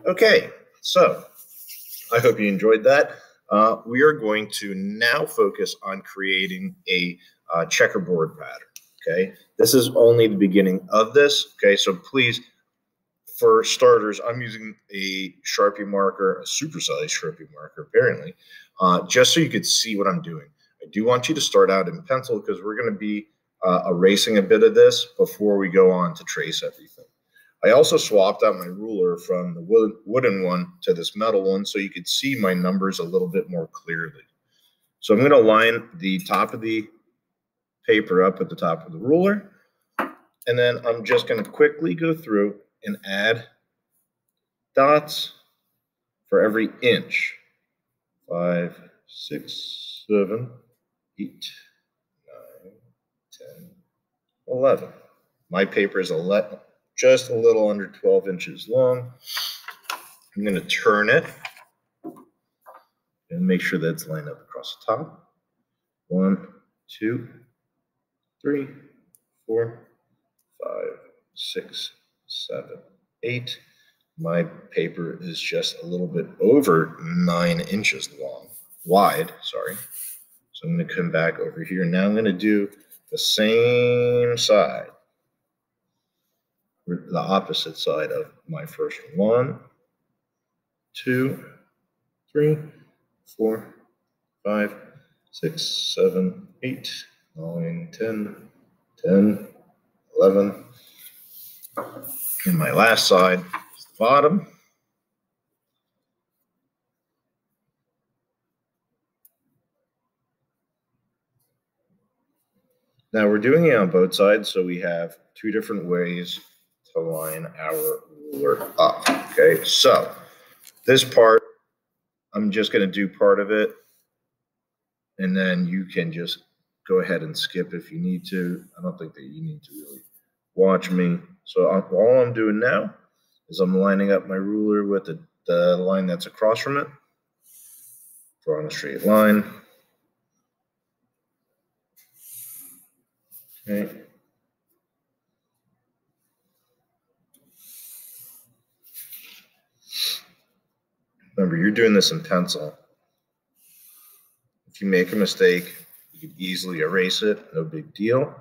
Okay, so I hope you enjoyed that. We are going to now focus on creating a checkerboard pattern. Okay, this is only the beginning of this. Okay, so please, for starters, I'm using a Sharpie marker, a supersized Sharpie marker, apparently, just so you could see what I'm doing. I do want you to start out in pencil because we're going to be erasing a bit of this before we go on to trace everything. I also swapped out my ruler from the wooden one to this metal one so you could see my numbers a little bit more clearly. So I'm going to line the top of the paper up at the top of the ruler, and then I'm just going to quickly go through and add dots for every inch. 5, 6, 7, 8, 9, 10, 11. My paper is just a little under 12 inches long. I'm going to turn it and make sure that it's lined up across the top. 1, 2, 3, 4, 5, 6, 7, 8. My paper is just a little bit over 9 inches wide, sorry. So I'm going to come back over here. Now I'm going to do the same side, the opposite side of my first one. 1, 2, 3, 4, 5, 6, 7, 8, 9, 10, 10, 11. And my last side is the bottom. Now we're doing it on both sides, so we have 2 different ways to line our ruler up. Okay, so this part, I'm just going to do part of it, and then you can just go ahead and skip if you need to. I don't think that you need to really watch me. So all I'm doing now is I'm lining up my ruler with the line that's across from it, drawing a straight line. Okay. Remember, you're doing this in pencil. If you make a mistake, you can easily erase it, no big deal.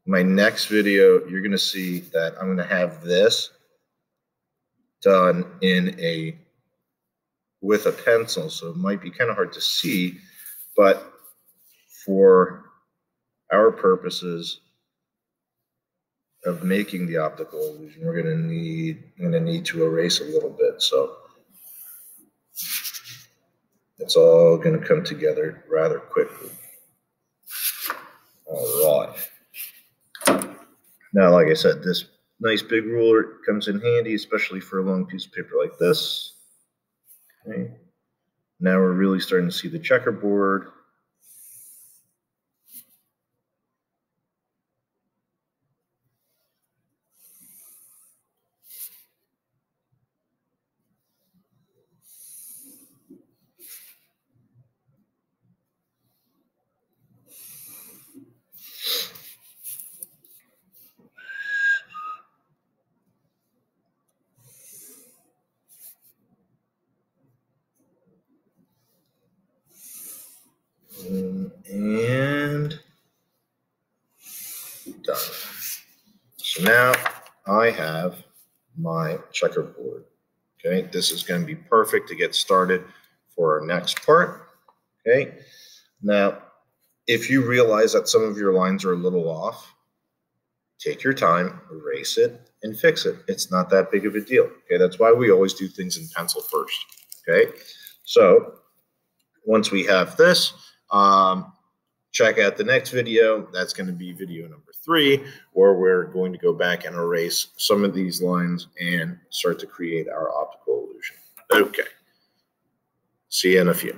My next video, you're going to see that I'm going to have this done with a pencil, so it might be kind of hard to see, but for our purposes of making the optical illusion, I'm going to need to erase a little bit. So it's all going to come together rather quickly. All right. Now, like I said, this nice big ruler comes in handy, especially for a long piece of paper like this. Okay. Now we're really starting to see the checkerboard. And done. So now I have my checkerboard. Okay, this is going to be perfect to get started for our next part. Okay, now if you realize that some of your lines are a little off, take your time, erase it, and fix it. It's not that big of a deal. Okay, that's why we always do things in pencil first. Okay, so once we have this, check out the next video. That's going to be video number 3, where we're going to go back and erase some of these lines and start to create our optical illusion. Okay. See you in a few.